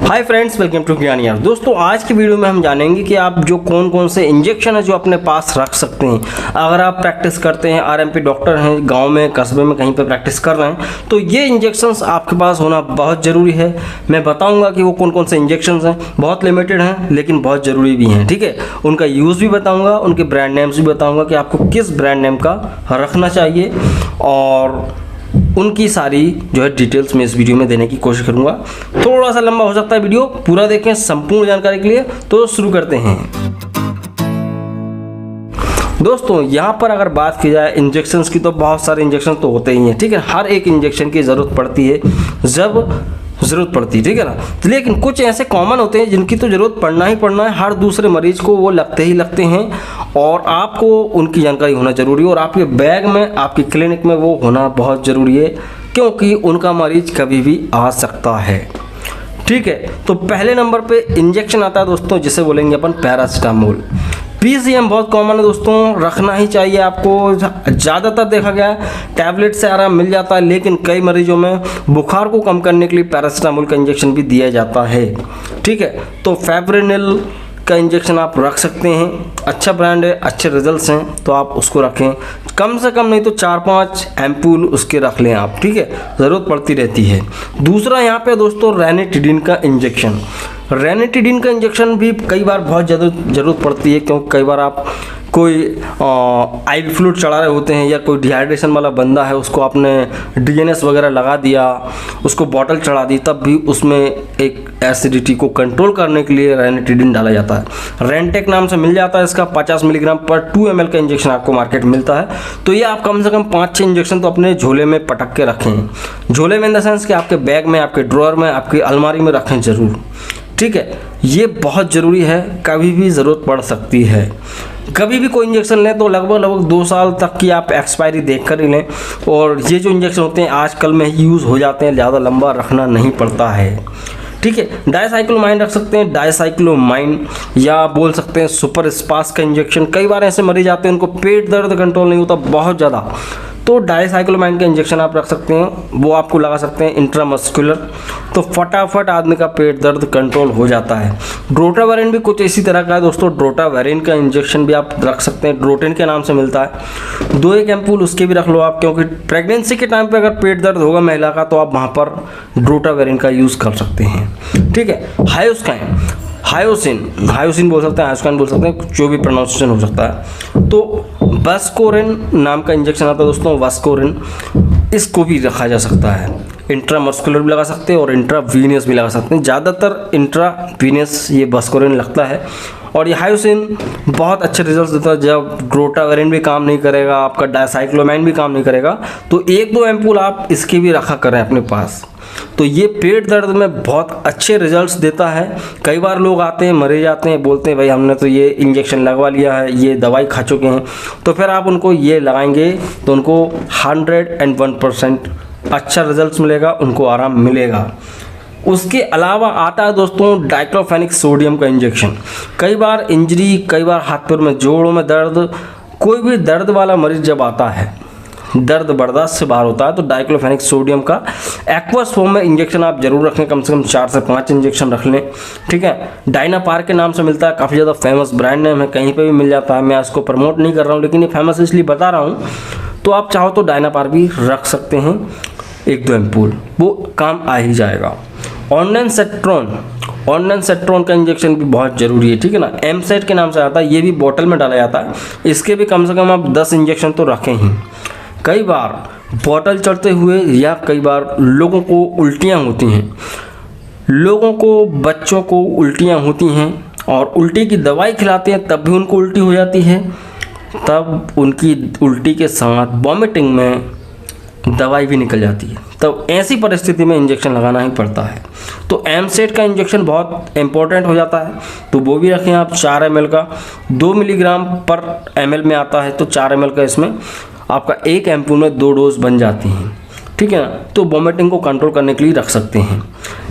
Hi friends, welcome to ज्ञान यार। दोस्तों, आज की वीडियो में हम जानेंगे कि आप जो कौन कौन से इंजेक्शन है जो अपने पास रख सकते हैं। अगर आप प्रैक्टिस करते हैं, आरएमपी डॉक्टर हैं, गांव में कस्बे में कहीं पे प्रैक्टिस कर रहे हैं, तो ये इंजेक्शंस आपके पास होना बहुत ज़रूरी है। मैं बताऊंगा कि वो कौन कौन से इंजेक्शंस हैं। बहुत लिमिटेड हैं लेकिन बहुत ज़रूरी भी हैं, ठीक है। उनका यूज़ भी बताऊँगा, उनके ब्रांड नेम्स भी बताऊँगा कि आपको किस ब्रांड नेम का रखना चाहिए, और उनकी सारी जो है डिटेल्स में इस वीडियो में देने की कोशिश करूंगा। थोड़ा सा लंबा हो सकता है वीडियो, पूरा देखें संपूर्ण जानकारी के लिए। तो शुरू करते हैं। दोस्तों, यहाँ पर अगर बात की जाए इंजेक्शंस की, तो बहुत सारे इंजेक्शन तो होते ही हैं, ठीक है। हर एक इंजेक्शन की ज़रूरत पड़ती है जब ज़रूरत पड़ती है, ठीक है ना। तो लेकिन कुछ ऐसे कॉमन होते हैं जिनकी तो ज़रूरत पड़ना ही पड़ना है। हर दूसरे मरीज को वो लगते ही लगते हैं और आपको उनकी जानकारी होना ज़रूरी है, और आपके बैग में, आपकी क्लिनिक में वो होना बहुत ज़रूरी है, क्योंकि उनका मरीज कभी भी आ सकता है, ठीक है। तो पहले नंबर पे इंजेक्शन आता है दोस्तों, जिसे बोलेंगे अपन पैरासीटामोल। पीसीएम बहुत कॉमन है दोस्तों, रखना ही चाहिए आपको। ज़्यादातर देखा गया है टैबलेट से आराम मिल जाता है, लेकिन कई मरीजों में बुखार को कम करने के लिए पैरासीटामोल का इंजेक्शन भी दिया जाता है, ठीक है। तो फेब्रिनिल का इंजेक्शन आप रख सकते हैं। अच्छा ब्रांड है, अच्छे रिजल्ट्स हैं, तो आप उसको रखें। कम से कम नहीं तो 4-5 एम्पूल उसके रख लें आप, ठीक है। ज़रूरत पड़ती रहती है। दूसरा यहाँ पे दोस्तों रेनिटिडिन का इंजेक्शन। रेनिटिडिन का इंजेक्शन भी कई बार बहुत ज़्यादा ज़रूरत पड़ती है, क्योंकि कई बार आप कोई आईवी फ्लूइड चढ़ा रहे होते हैं, या कोई डिहाइड्रेशन वाला बंदा है, उसको आपने डीएनएस वगैरह लगा दिया, उसको बॉटल चढ़ा दी, तब भी उसमें एक एसिडिटी को कंट्रोल करने के लिए रेनिटिडिन डाला जाता है। रेंटेक नाम से मिल जाता है, इसका 50 मिलीग्राम पर 2 ml का इंजेक्शन आपको मार्केट में मिलता है। तो ये आप कम से कम 5-6 इंजेक्शन तो अपने झोले में पटक के रखें। झोले में इन द सेंस कि आपके बैग में, आपके ड्रॉअर में, आपकी अलमारी में रखें ज़रूर, ठीक है। ये बहुत ज़रूरी है, कभी भी ज़रूरत पड़ सकती है। कभी भी कोई इंजेक्शन लें तो लगभग 2 साल तक की आप एक्सपायरी देख कर ही लें, और ये जो इंजेक्शन होते हैं आजकल में ही यूज़ हो जाते हैं, ज़्यादा लंबा रखना नहीं पड़ता है, ठीक है। डायसाइक्लोमाइन रख सकते हैं, डायसाइक्लोमाइन, या बोल सकते हैं सुपर स्पास का इंजेक्शन। कई बार ऐसे मरीज आते हैं उनको पेट दर्द कंट्रोल नहीं होता बहुत ज़्यादा, तो डायसाइक्लोमाइन का इंजेक्शन आप रख सकते हैं। वो आपको लगा सकते हैं इंट्रामस्कुलर, तो फटाफट आदमी का पेट दर्द कंट्रोल हो जाता है। ड्रोटावेरिन भी कुछ इसी तरह का है दोस्तों। ड्रोटावेरिन का इंजेक्शन भी आप रख सकते हैं, ड्रोटिन के नाम से मिलता है। 2-1 एम्पूल उसके भी रख लो आप, क्योंकि प्रेगनेंसी के टाइम पे अगर पेट दर्द होगा महिला का, तो आप वहाँ पर ड्रोटावेरिन का यूज़ कर सकते हैं, ठीक है। हायोसिन बोल सकते हैं, हायोस्काइन बोल सकते हैं, जो भी प्रोनाउंसिएशन हो सकता है। तो वास्कोरिन नाम का इंजेक्शन आता है दोस्तों, वास्कोरिन, इसको भी रखा जा सकता है। इंट्रामस्कुलर भी लगा सकते हैं और इंट्रावीनियस भी लगा सकते हैं। ज़्यादातर इंट्रावीनियस ये वास्कोरिन लगता है, और ये हायोसिन बहुत अच्छे रिजल्ट्स देता है। जब ड्रोटावेरिन भी काम नहीं करेगा, आपका डायसाइक्लोमाइन भी काम नहीं करेगा, तो 1-2 एम्पूल आप इसके भी रखा करें अपने पास। तो ये पेट दर्द में बहुत अच्छे रिजल्ट्स देता है। कई बार लोग आते हैं, मरे जाते हैं, बोलते हैं भाई हमने तो ये इंजेक्शन लगवा लिया है, ये दवाई खा चुके हैं, तो फिर आप उनको ये लगाएंगे तो उनको 101% अच्छा रिजल्ट्स मिलेगा, उनको आराम मिलेगा। उसके अलावा आता है दोस्तों डाइक्लोफेनिक सोडियम का इंजेक्शन। कई बार इंजरी, कई बार हाथ पैर में, जोड़ों में दर्द, कोई भी दर्द वाला मरीज जब आता है, दर्द बर्दाश्त से बाहर होता है, तो डाइक्लोफेनिक सोडियम का एक्वस फॉर्म में इंजेक्शन आप जरूर रखें। कम से कम 4 से 5 इंजेक्शन रख लें, ठीक है। डायनापार के नाम से मिलता है, काफ़ी ज़्यादा फेमस ब्रांड नेम है, कहीं पे भी मिल जाता है। मैं इसको प्रमोट नहीं कर रहा हूँ, लेकिन ये फेमस इसलिए बता रहा हूँ। तो आप चाहो तो डायनापार भी रख सकते हैं, 1-2 एम्पूल, वो काम आ ही जाएगा। ऑनडेनसेट्रॉन का इंजेक्शन भी बहुत ज़रूरी है, ठीक है ना। एमसेट के नाम से आता है, ये भी बोतल में डाला जाता है। इसके भी कम से कम आप 10 इंजेक्शन तो रखें ही। कई बार बॉटल चढ़ते हुए, या कई बार लोगों को उल्टियाँ होती हैं, लोगों को, बच्चों को उल्टियाँ होती हैं, और उल्टी की दवाई खिलाते हैं तब भी उनको उल्टी हो जाती है। तब उनकी उल्टी के साथ वॉमिटिंग में दवाई भी निकल जाती है, तब ऐसी परिस्थिति में इंजेक्शन लगाना ही पड़ता है। तो एमसेट का इंजेक्शन बहुत इंपॉर्टेंट हो जाता है, तो वो भी रखें आप। 4 ml का, 2 मिलीग्राम पर ml में आता है, तो 4 ml का इसमें आपका 1 एम्पूल में 2 डोज बन जाती हैं, ठीक है ना। तो वॉमिटिंग को कंट्रोल करने के लिए रख सकते हैं।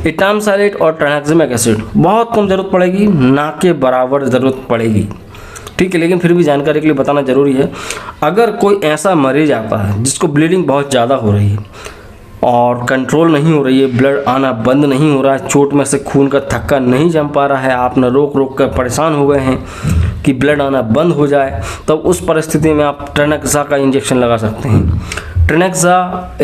इटामसाइलेट और ट्रांक्सिमिक एसिड बहुत कम ज़रूरत पड़ेगी, ना के बराबर ज़रूरत पड़ेगी, ठीक है, लेकिन फिर भी जानकारी के लिए बताना ज़रूरी है। अगर कोई ऐसा मरीज आता है जिसको ब्लीडिंग बहुत ज़्यादा हो रही है, और कंट्रोल नहीं हो रही है, ब्लड आना बंद नहीं हो रहा है, चोट में से खून का थक्का नहीं जम पा रहा है, आप न रोक रोक कर परेशान हो गए हैं कि ब्लड आना बंद हो जाए, तब उस परिस्थिति में आप ट्रेनेक्सा का इंजेक्शन लगा सकते हैं। ट्रेनेक्सा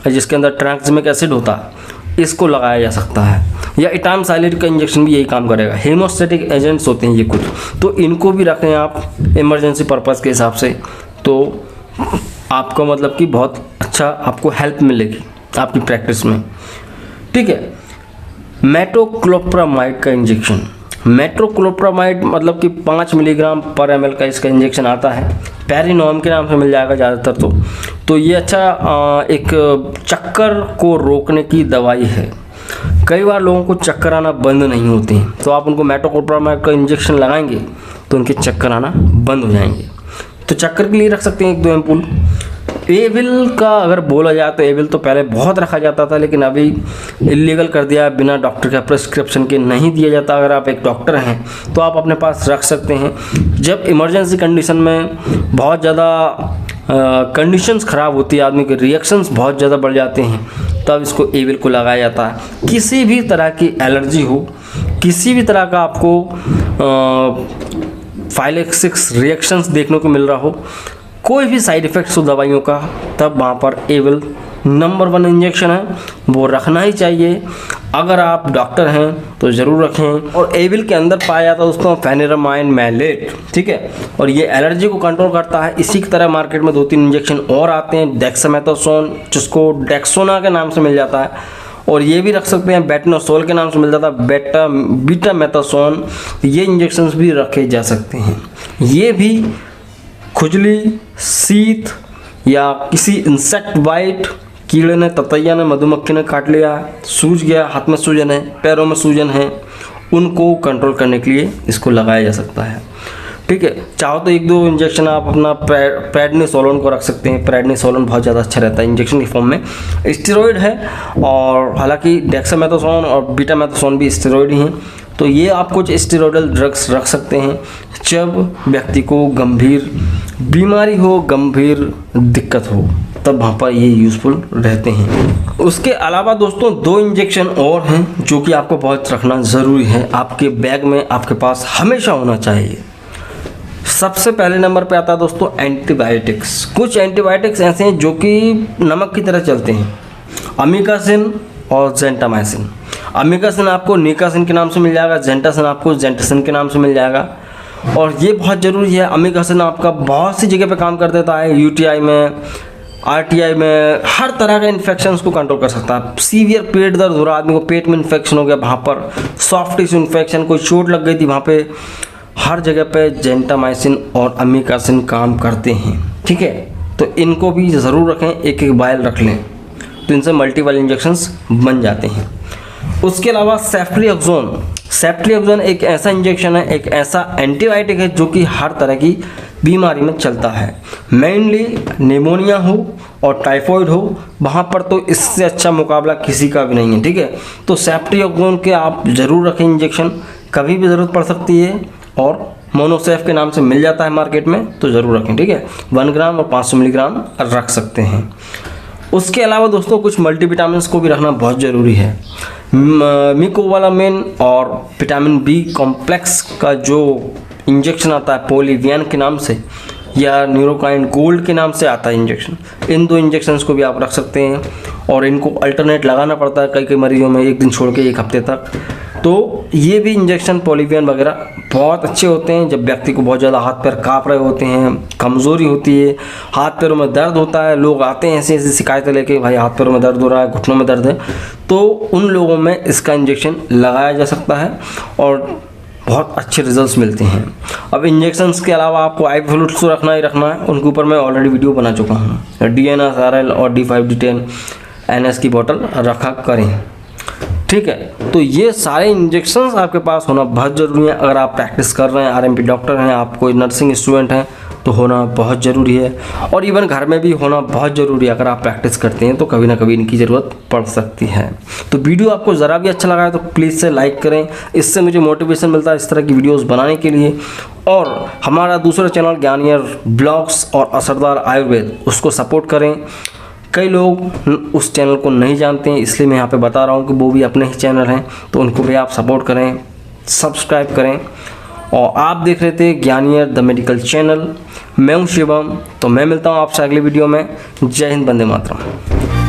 जिसके अंदर ट्रेनेक्सामिक एसिड होता है, इसको लगाया जा सकता है, या इटामसाइलेट का इंजेक्शन भी यही काम करेगा। हेमोस्टेटिक एजेंट्स होते हैं ये कुछ, तो इनको भी रखें आप इमरजेंसी पर्पज़ के हिसाब से, तो आपको मतलब कि बहुत अच्छा आपको हेल्प मिलेगी आपकी प्रैक्टिस में। ठीक है। मेटोक्लोप्रामाइड का इंजेक्शन, मेट्रोक्लोप्रामाइड मतलब कि 5 मिलीग्राम पर ml का इसका इंजेक्शन आता है, पेरिनॉम के नाम से मिल जाएगा ज़्यादातर। तो ये अच्छा एक चक्कर को रोकने की दवाई है। कई बार लोगों को चक्कर आना बंद नहीं होते हैं, तो आप उनको मेटोक्लोप्रामाइड का इंजेक्शन लगाएंगे तो उनके चक्कर आना बंद हो जाएंगे। तो चक्कर के लिए रख सकते हैं 1-2 एम्पूल। एविल का अगर बोला जाए तो एविल तो पहले बहुत रखा जाता था, लेकिन अभी इलीगल कर दिया, बिना डॉक्टर का प्रिस्क्रिप्शन के नहीं दिया जाता। अगर आप एक डॉक्टर हैं तो आप अपने पास रख सकते हैं। जब इमरजेंसी कंडीशन में बहुत ज़्यादा कंडीशंस ख़राब होती है, आदमी के रिएक्शंस बहुत ज़्यादा बढ़ जाते हैं, तब इसको एविल को लगाया जाता है। किसी भी तरह की एलर्जी हो, किसी भी तरह का आपको फाइलेक्सिस रिएक्शंस देखने को मिल रहा हो, कोई भी साइड इफ़ेक्ट्स हो दवाइयों का, तब वहाँ पर एविल नंबर 1 इंजेक्शन है, वो रखना ही चाहिए। अगर आप डॉक्टर हैं तो ज़रूर रखें। और एविल के अंदर पाया जाता है दोस्तों फेनिरामाइन मैलेट, ठीक है, और ये एलर्जी को कंट्रोल करता है। इसी की तरह मार्केट में 2-3 इंजेक्शन और आते हैं, डेक्सामेथासोन जिसको डेक्सोना के नाम से मिल जाता है, और ये भी रख सकते हैं, बेटनोसोल के नाम से मिल जाता है, बीटामेथासोन, ये इंजेक्शंस भी रखे जा सकते हैं। ये भी खुजली, शीत या किसी इंसेक्ट बाइट, कीड़े ने, ततैया ने, मधुमक्खी ने काट लिया, सूज गया, हाथ में सूजन है, पैरों में सूजन है, उनको कंट्रोल करने के लिए इसको लगाया जा सकता है। ठीक है। चाहो तो 1-2 इंजेक्शन आप अपना प्रेडनिसोलोन को रख सकते हैं। प्रेडनिसोलोन बहुत ज़्यादा अच्छा रहता है इंजेक्शन की फॉर्म में, स्टेरॉइड है, और हालांकि डेक्सामेथासोन और बीटामेथासोन भी स्टेरॉइड ही हैं। तो ये आप कुछ स्टेरॉइडल ड्रग्स रख सकते हैं जब व्यक्ति को गंभीर बीमारी हो, गंभीर दिक्कत हो, तब वहाँ पर ये यूज़फुल रहते हैं। उसके अलावा दोस्तों 2 इंजेक्शन और हैं जो कि आपको बहुत रखना ज़रूरी है, आपके बैग में आपके पास हमेशा होना चाहिए। सबसे पहले नंबर पे आता है दोस्तों एंटीबायोटिक्स। कुछ एंटीबायोटिक्स ऐसे हैं जो कि नमक की तरह चलते हैं, अमीकासिन और जेंटामाइसिन। अमीकासिन आपको निकासिन के नाम से मिल जाएगा, जेंटासिन आपको जेंटासिन के नाम से मिल जाएगा, और ये बहुत ज़रूरी है। अमीकासिन आपका बहुत सी जगह पे काम कर देता है, यूटीआई में, आरटीआई में, हर तरह के इन्फेक्शंस को कंट्रोल कर सकता है। सीवियर पेट दर्द हो रहा, आदमी को पेट में इन्फेक्शन हो गया, वहाँ पर सॉफ्ट टिश्यू इन्फेक्शन, कोई चोट लग गई थी वहाँ पे, हर जगह पे जेंटामाइसिन और अमीकासिन काम करते हैं। ठीक है, तो इनको भी ज़रूर रखें, 1-1 वायल रख लें, तो इनसे मल्टीपल इंजेक्शंस बन जाते हैं। उसके अलावा सेफ्ट्रिएक्सोन, सेफ्ट्रिएक्सोन एक ऐसा इंजेक्शन है, एक ऐसा एंटीबायोटिक है जो कि हर तरह की बीमारी में चलता है। मेनली निमोनिया हो और टाइफॉइड हो, वहाँ पर तो इससे अच्छा मुकाबला किसी का भी नहीं है। ठीक है, तो सेफ्ट्रिएक्सोन के आप ज़रूर रखें इंजेक्शन, कभी भी ज़रूरत पड़ सकती है, और मोनोसेफ के नाम से मिल जाता है मार्केट में, तो ज़रूर रखें। ठीक है, 1 ग्राम और 500 मिलीग्राम रख सकते हैं। उसके अलावा दोस्तों कुछ मल्टीविटामिन्स को भी रखना बहुत ज़रूरी है। मिकोवालामिन और विटामिन बी कॉम्प्लेक्स का जो इंजेक्शन आता है पोलिवियन के नाम से, या न्यूरोकाइन गोल्ड के नाम से आता है इंजेक्शन, इन 2 इंजेक्शंस को भी आप रख सकते हैं, और इनको अल्टरनेट लगाना पड़ता है कई मरीजों में, 1 दिन छोड़ के 1 हफ्ते तक। तो ये भी इंजेक्शन पोलिवियन वगैरह बहुत अच्छे होते हैं जब व्यक्ति को बहुत ज़्यादा हाथ पैर काँप रहे होते हैं, कमज़ोरी होती है, हाथ पैरों में दर्द होता है, लोग आते हैं ऐसी शिकायतें लेके, भाई हाथ पैरों में दर्द हो रहा है, घुटनों में दर्द है, तो उन लोगों में इसका इंजेक्शन लगाया जा सकता है और बहुत अच्छे रिजल्ट्स मिलते हैं। अब इंजेक्शंस के अलावा आपको आई फ्लूइड्स तो रखना ही रखना है, उनके ऊपर मैं ऑलरेडी वीडियो बना चुका हूँ। DNSRL और D5D10 NS की बोतल रखा करें। ठीक है, तो ये सारे इंजेक्शंस आपके पास होना बहुत ज़रूरी है। अगर आप प्रैक्टिस कर रहे हैं, RMP डॉक्टर हैं, आप कोई नर्सिंग स्टूडेंट हैं, तो होना बहुत ज़रूरी है, और इवन घर में भी होना बहुत ज़रूरी है। अगर आप प्रैक्टिस करते हैं तो कभी ना कभी इनकी ज़रूरत पड़ सकती है। तो वीडियो आपको ज़रा भी अच्छा लगा है तो प्लीज़ से लाइक करें, इससे मुझे मोटिवेशन मिलता है इस तरह की वीडियोज़ बनाने के लिए। और हमारा दूसरा चैनल ज्ञानियर ब्लॉग्स और असरदार आयुर्वेद, उसको सपोर्ट करें, कई लोग उस चैनल को नहीं जानते हैं, इसलिए मैं यहाँ पे बता रहा हूँ कि वो भी अपने ही चैनल हैं, तो उनको भी आप सपोर्ट करें, सब्सक्राइब करें। और आप देख रहे थे ज्ञानियर द मेडिकल चैनल। मैं हूँ शिवम, तो मैं मिलता हूँ आपसे अगले वीडियो में। जय हिंद, वंदे मातरम।